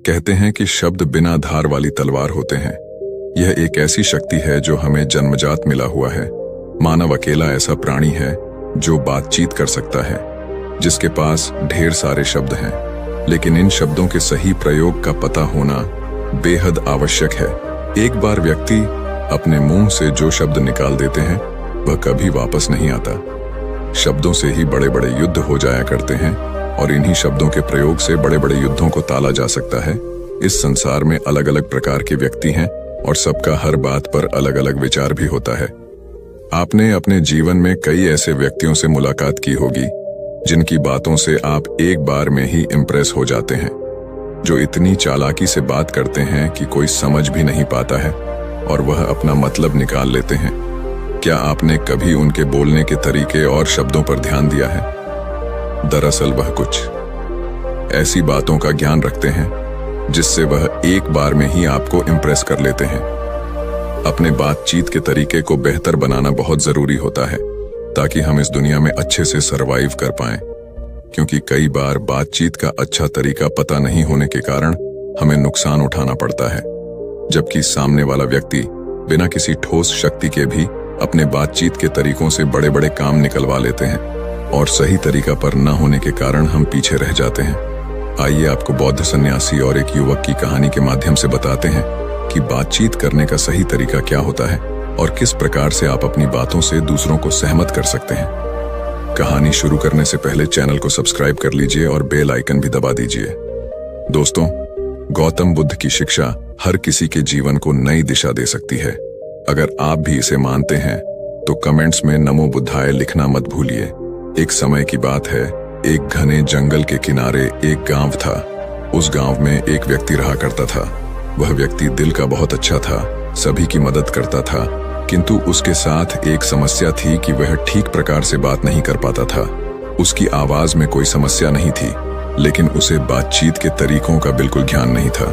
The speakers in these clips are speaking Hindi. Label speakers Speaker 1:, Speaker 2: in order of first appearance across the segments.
Speaker 1: कहते हैं कि शब्द बिना धार वाली तलवार होते हैं। यह एक ऐसी शक्ति है जो हमें जन्मजात मिला हुआ है। मानव अकेला ऐसा प्राणी है जो बातचीत कर सकता है, जिसके पास ढेर सारे शब्द हैं, लेकिन इन शब्दों के सही प्रयोग का पता होना बेहद आवश्यक है। एक बार व्यक्ति अपने मुंह से जो शब्द निकाल देते हैं वह कभी वापस नहीं आता। शब्दों से ही बड़े बड़े युद्ध हो जाया करते हैं और इन्हीं शब्दों के प्रयोग से बड़े बड़े युद्धों को टाला जा सकता है। इस संसार में अलग अलग प्रकार के व्यक्ति हैं और सबका हर बात पर अलग अलग विचार भी होता है। आपने अपने जीवन में कई ऐसे व्यक्तियों से मुलाकात की होगी जिनकी बातों से आप एक बार में ही इम्प्रेस हो जाते हैं, जो इतनी चालाकी से बात करते हैं कि कोई समझ भी नहीं पाता है और वह अपना मतलब निकाल लेते हैं। क्या आपने कभी उनके बोलने के तरीके और शब्दों पर ध्यान दिया है? दरअसल वह कुछ ऐसी बातों का ज्ञान रखते हैं जिससे वह एक बार में ही आपको इम्प्रेस कर लेते हैं। अपने बातचीत के तरीके को बेहतर बनाना बहुत जरूरी होता है ताकि हम इस दुनिया में अच्छे से सरवाइव कर पाएं, क्योंकि कई बार बातचीत का अच्छा तरीका पता नहीं होने के कारण हमें नुकसान उठाना पड़ता है, जबकि सामने वाला व्यक्ति बिना किसी ठोस शक्ति के भी अपने बातचीत के तरीकों से बड़े बड़े काम निकलवा लेते हैं और सही तरीका पर न होने के कारण हम पीछे रह जाते हैं। आइए आपको बौद्ध सन्यासी और एक युवक की कहानी के माध्यम से बताते हैं कि बातचीत करने का सही तरीका क्या होता है और किस प्रकार से आप अपनी बातों से दूसरों को सहमत कर सकते हैं। कहानी शुरू करने से पहले चैनल को सब्सक्राइब कर लीजिए और बेल आइकन भी दबा दीजिए। दोस्तों, गौतम बुद्ध की शिक्षा हर किसी के जीवन को नई दिशा दे सकती है। अगर आप भी इसे मानते हैं तो कमेंट्स में नमो बुद्धाय लिखना मत भूलिए। एक समय की बात है, एक घने जंगल के किनारे एक गांव था। उस गांव में एक व्यक्ति रहा करता था। वह व्यक्ति दिल का बहुत अच्छा था, सभी की मदद करता था, किंतु उसके साथ एक समस्या थी कि वह ठीक प्रकार से बात नहीं कर पाता था। उसकी आवाज में कोई समस्या नहीं थी, लेकिन उसे बातचीत के तरीकों का बिल्कुल ज्ञान नहीं था।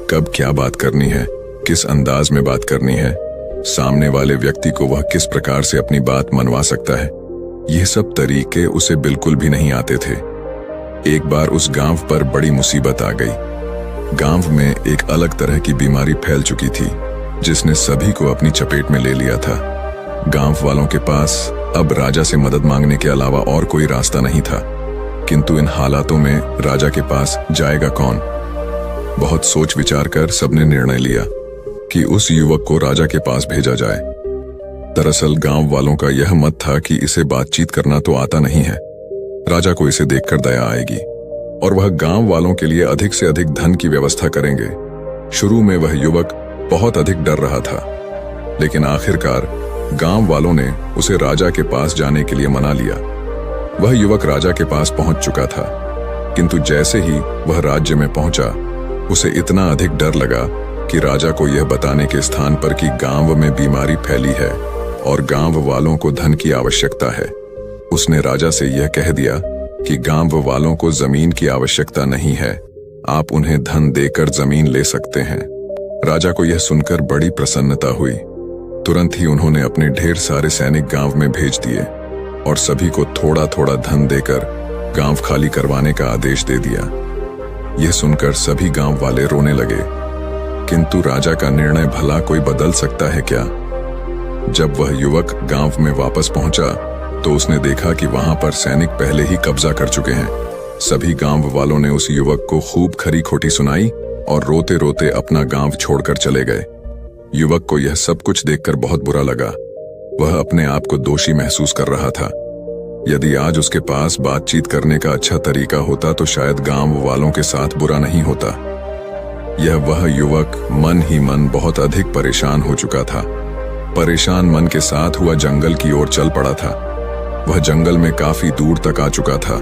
Speaker 1: कब क्या बात करनी है, किस अंदाज में बात करनी है, सामने वाले व्यक्ति को वह किस प्रकार से अपनी बात मनवा सकता है, यह सब तरीके उसे बिल्कुल भी नहीं आते थे। एक बार उस गांव पर बड़ी मुसीबत आ गई। गांव में एक अलग तरह की बीमारी फैल चुकी थी जिसने सभी को अपनी चपेट में ले लिया था। गांव वालों के पास अब राजा से मदद मांगने के अलावा और कोई रास्ता नहीं था, किंतु इन हालातों में राजा के पास जाएगा कौन? बहुत सोच विचार कर सबने निर्णय लिया कि उस युवक को राजा के पास भेजा जाए। दरअसल गांव वालों का यह मत था कि इसे बातचीत करना तो आता नहीं है, राजा को इसे देखकर दया आएगी और वह गांव वालों के लिए अधिक से अधिक धन की व्यवस्था करेंगे। शुरू में वह युवक बहुत अधिक डर रहा था, लेकिन आखिरकार गांव वालों ने उसे राजा के पास जाने के लिए मना लिया। वह युवक राजा के पास पहुंच चुका था, किंतु जैसे ही वह राज्य में पहुंचा उसे इतना अधिक डर लगा कि राजा को यह बताने के स्थान पर कि गांव में बीमारी फैली है और गांव वालों को धन की आवश्यकता है, उसने राजा से यह कह दिया कि गांव वालों को जमीन की आवश्यकता नहीं है, आप उन्हें धन देकर जमीन ले सकते हैं। राजा को यह सुनकर बड़ी प्रसन्नता हुई। तुरंत ही उन्होंने अपने ढेर सारे सैनिक गांव में भेज दिए और सभी को थोड़ा थोड़ा धन देकर गांव खाली करवाने का आदेश दे दिया। यह सुनकर सभी गांव वाले रोने लगे, किंतु राजा का निर्णय भला कोई बदल सकता है क्या? जब वह युवक गांव में वापस पहुंचा तो उसने देखा कि वहां पर सैनिक पहले ही कब्जा कर चुके हैं। सभी गांव वालों ने उस युवक को खूब खरी खोटी सुनाई और रोते रोते अपना गांव छोड़कर चले गए। युवक को यह सब कुछ देखकर बहुत बुरा लगा। वह अपने आप को दोषी महसूस कर रहा था। यदि आज उसके पास बातचीत करने का अच्छा तरीका होता तो शायद गांव वालों के साथ बुरा नहीं होता। यह वह युवक मन ही मन बहुत अधिक परेशान हो चुका था। परेशान मन के साथ हुआ जंगल की ओर चल पड़ा था। वह जंगल में काफी दूर तक आ चुका था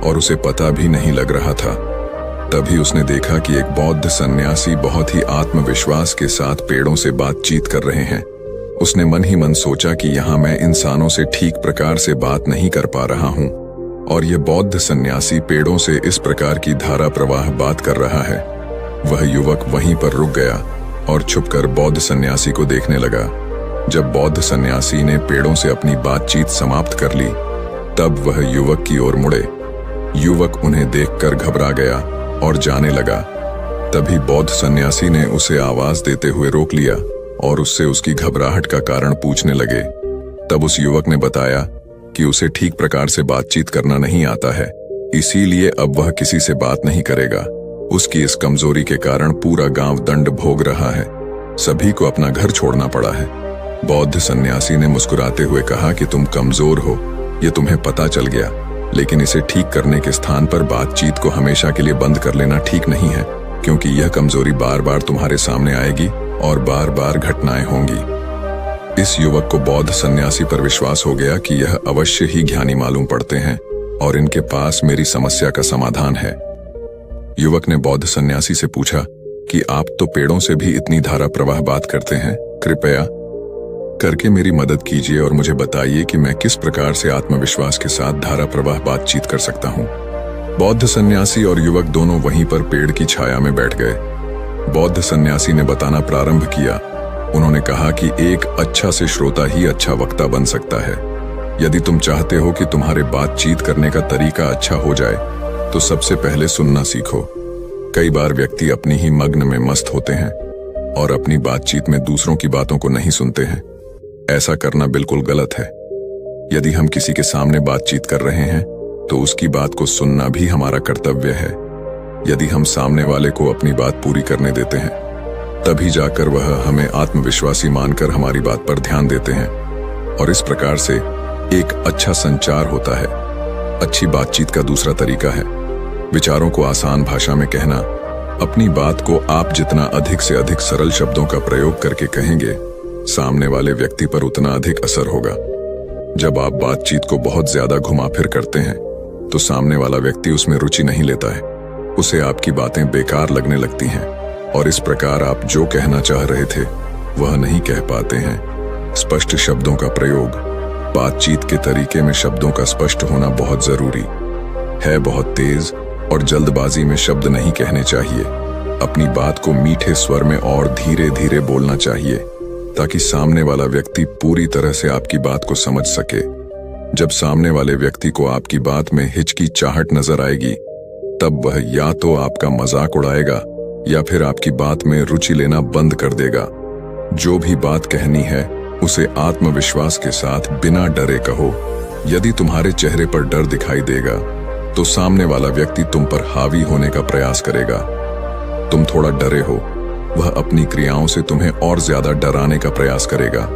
Speaker 1: और उसे पता भी नहीं लग रहा था। तभी उसने देखा कि एक बौद्ध सन्यासी बहुत ही आत्मविश्वास के साथ पेड़ों से बातचीत कर रहे हैं। उसने मन ही मन सोचा कि यहाँ मैं इंसानों से ठीक प्रकार से बात नहीं कर पा रहा हूँ और यह बौद्ध सन्यासी पेड़ों से इस प्रकार की धारा प्रवाह बात कर रहा है। वह युवक वहीं पर रुक गया और छुपकर बौद्ध सन्यासी को देखने लगा। जब बौद्ध सन्यासी ने पेड़ों से अपनी बातचीत समाप्त कर ली, तब वह युवक की ओर मुड़े। युवक उन्हें देखकर घबरा गया और जाने लगा। तभी बौद्ध सन्यासी ने उसे आवाज देते हुए रोक लिया और उससे उसकी घबराहट का कारण पूछने लगे। तब उस युवक ने बताया कि उसे ठीक प्रकार से बातचीत करना नहीं आता है, इसीलिए अब वह किसी से बात नहीं करेगा। उसकी इस कमजोरी के कारण पूरा गांव दंड भोग रहा है। सभी को अपना घर छोड़ना पड़ा है। बौद्ध सन्यासी ने मुस्कुराते हुए कहा कि तुम कमजोर हो, ये तुम्हें पता चल गया, लेकिन इसे ठीक करने के स्थान पर बातचीत को हमेशा के लिए बंद कर लेना ठीक नहीं है, क्योंकि यह कमजोरी बार बार तुम्हारे सामने आएगी और बार बार घटनाएं होंगी। इस युवक को बौद्ध सन्यासी पर विश्वास हो गया कि यह अवश्य ही ज्ञानी मालूम पड़ते हैं और इनके पास मेरी समस्या का समाधान है। युवक ने बौद्ध सन्यासी से पूछा कि आप तो पेड़ों से भी इतनी धारा प्रवाह बात करते हैं, कृपया करके मेरी मदद कीजिए और मुझे बताइए कि मैं किस प्रकार से आत्मविश्वास के साथ धारा प्रवाह बातचीत कर सकता हूँ। बौद्ध सन्यासी और युवक दोनों वहीं पर पेड़ की छाया में बैठ गए। बौद्ध सन्यासी ने बताना प्रारंभ किया। उन्होंने कहा कि एक अच्छा से श्रोता ही अच्छा वक्ता बन सकता है। यदि तुम चाहते हो कि तुम्हारे बातचीत करने का तरीका अच्छा हो जाए, तो सबसे पहले सुनना सीखो। कई बार व्यक्ति अपनी ही मग्न में मस्त होते हैं और अपनी बातचीत में दूसरों की बातों को नहीं सुनते हैं। ऐसा करना बिल्कुल गलत है। यदि हम किसी के सामने बातचीत कर रहे हैं, तो उसकी बात को सुनना भी हमारा कर्तव्य है। यदि हम सामने वाले को अपनी बात पूरी करने देते हैं, तभी जाकर वह हमें आत्मविश्वासी मानकर हमारी बात पर ध्यान देते हैं और इस प्रकार से एक अच्छा संचार होता है। अच्छी बातचीत का दूसरा तरीका है विचारों को आसान भाषा में कहना। अपनी बात को आप जितना अधिक से अधिक सरल शब्दों का प्रयोग करके कहेंगे, सामने वाले व्यक्ति पर उतना अधिक असर होगा। जब आप बातचीत को बहुत ज्यादा घुमा-फिर करते हैं, तो सामने वाला व्यक्ति उसमें रुचि नहीं लेता है। उसे आपकी बातें बेकार लगने लगती हैं और इस प्रकार आप जो कहना चाह रहे थे वह नहीं कह पाते हैं। स्पष्ट शब्दों का प्रयोग। बातचीत के तरीके में शब्दों का स्पष्ट होना बहुत जरूरी है। बहुत तेज और जल्दबाजी में शब्द नहीं कहने चाहिए। अपनी बात को मीठे स्वर में और धीरे धीरे बोलना चाहिए, ताकि सामने वाला व्यक्ति पूरी तरह से आपकी बात को समझ सके। जब सामने वाले व्यक्ति को आपकी बात में हिचकिचाहट नजर आएगी, तब वह या तो आपका मजाक उड़ाएगा या फिर आपकी बात में रुचि लेना बंद कर देगा। जो भी बात कहनी है, उसे आत्मविश्वास के साथ बिना डरे कहो। यदि तुम्हारे चेहरे पर डर दिखाई देगा, तो सामने वाला व्यक्ति तुम पर हावी होने का प्रयास करेगा। तुम थोड़ा डरे हो, वह अपनी क्रियाओं से तुम्हें और ज्यादा डराने का प्रयास करेगा।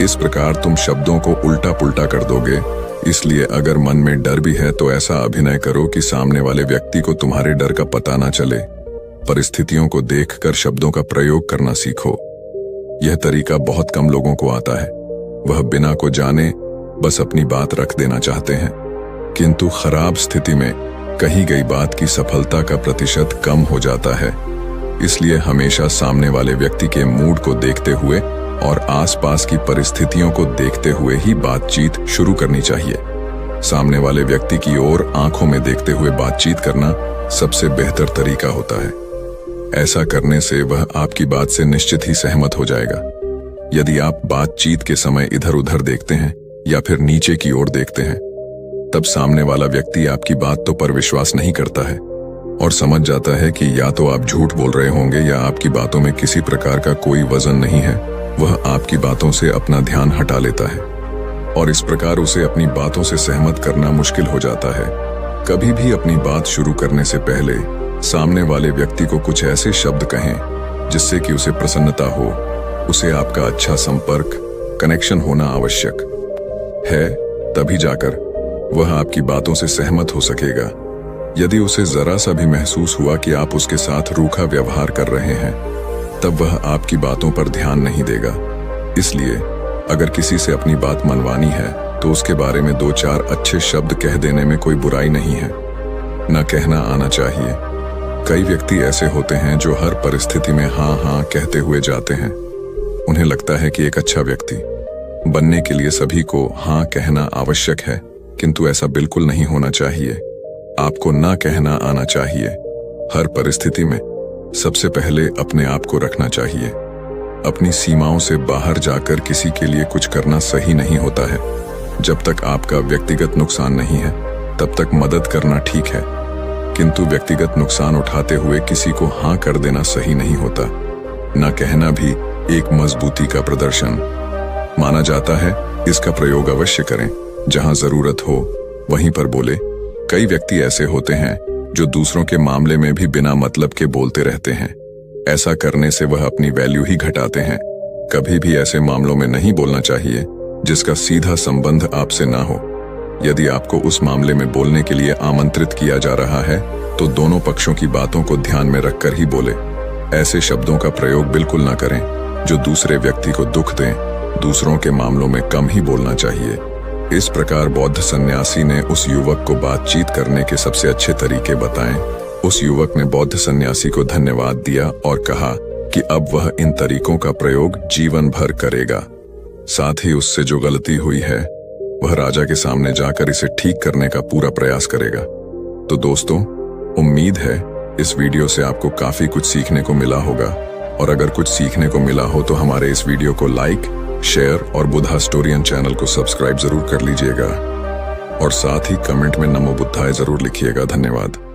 Speaker 1: इस प्रकार तुम शब्दों को उल्टा पुल्टा कर दोगे। इसलिए अगर मन में डर भी है, तो ऐसा अभिनय करो कि सामने वाले व्यक्ति को तुम्हारे डर का पता ना चले। परिस्थितियों को देखकर शब्दों का प्रयोग करना सीखो। यह तरीका बहुत कम लोगों को आता है। वह बिना को जाने बस अपनी बात रख देना चाहते हैं, किंतु खराब स्थिति में कही गई बात की सफलता का प्रतिशत कम हो जाता है। इसलिए हमेशा सामने वाले व्यक्ति के मूड को देखते हुए और आसपास की परिस्थितियों को देखते हुए ही बातचीत शुरू करनी चाहिए। सामने वाले व्यक्ति की ओर आंखों में देखते हुए बातचीत करना सबसे बेहतर तरीका होता है। ऐसा करने से वह आपकी बात से निश्चित ही सहमत हो जाएगा। यदि आप बातचीत के समय इधर उधर देखते हैं या फिर नीचे की ओर देखते हैं, तब सामने वाला व्यक्ति आपकी बातों पर विश्वास नहीं करता है और समझ जाता है कि या तो आप झूठ बोल रहे होंगे या आपकी बातों में किसी प्रकार का कोई वजन नहीं है। वह आपकी बातों से अपना ध्यान हटा लेता है और इस प्रकार उसे अपनी बातों से सहमत करना मुश्किल हो जाता है। कभी भी अपनी बात शुरू करने से पहले सामने वाले व्यक्ति को कुछ ऐसे शब्द कहें जिससे कि उसे प्रसन्नता हो। उसे आपका अच्छा संपर्क, कनेक्शन होना आवश्यक है, तभी जाकर वह आपकी बातों से सहमत हो सकेगा। यदि उसे जरा सा भी महसूस हुआ कि आप उसके साथ रूखा व्यवहार कर रहे हैं, तब वह आपकी बातों पर ध्यान नहीं देगा। इसलिए अगर किसी से अपनी बात मनवानी है, तो उसके बारे में 2-4 अच्छे शब्द कह देने में कोई बुराई नहीं है। न कहना आना चाहिए। कई व्यक्ति ऐसे होते हैं जो हर परिस्थिति में हाँ हाँ कहते हुए जाते हैं। उन्हें लगता है कि एक अच्छा व्यक्ति बनने के लिए सभी को हाँ कहना आवश्यक है, किंतु ऐसा बिल्कुल नहीं होना चाहिए। आपको ना कहना आना चाहिए। हर परिस्थिति में सबसे पहले अपने आप को रखना चाहिए। अपनी सीमाओं से बाहर जाकर किसी के लिए कुछ करना सही नहीं होता है। जब तक आपका व्यक्तिगत नुकसान नहीं है, तब तक मदद करना ठीक है, किंतु व्यक्तिगत नुकसान उठाते हुए किसी को हाँ कर देना सही नहीं होता। न कहना भी एक मजबूती का प्रदर्शन माना जाता है। इसका प्रयोग अवश्य करें, जहां जरूरत हो वहीं पर बोले। कई व्यक्ति ऐसे होते हैं जो दूसरों के मामले में भी बिना मतलब के बोलते रहते हैं। ऐसा करने से वह अपनी वैल्यू ही घटाते हैं। कभी भी ऐसे मामलों में नहीं बोलना चाहिए जिसका सीधा संबंध आपसे ना हो। यदि आपको उस मामले में बोलने के लिए आमंत्रित किया जा रहा है तो दोनों पक्षों की बातों को ध्यान में रखकर ही बोले। ऐसे शब्दों का प्रयोग बिल्कुल ना करें जो दूसरे व्यक्ति को दुख दें। दूसरों के मामलों में कम ही बोलना चाहिए। इस प्रकार बौद्ध सन्यासी ने उस युवक को बातचीत करने के सबसे अच्छे तरीके बताएं। उस युवक ने बौद्ध सन्यासी को धन्यवाद दिया और कहा कि अब वह इन तरीकों का प्रयोग जीवन भर करेगा। साथ ही उससे जो गलती हुई है वह राजा के सामने जाकर इसे ठीक करने का पूरा प्रयास करेगा। तो दोस्तों, उम्मीद है इस वीडियो से आपको काफी कुछ सीखने को मिला होगा, और अगर कुछ सीखने को मिला हो तो हमारे इस वीडियो को लाइक, शेयर और बुद्धा स्टोरियन चैनल को सब्सक्राइब जरूर कर लीजिएगा, और साथ ही कमेंट में नमो बुद्धाय जरूर लिखिएगा। धन्यवाद।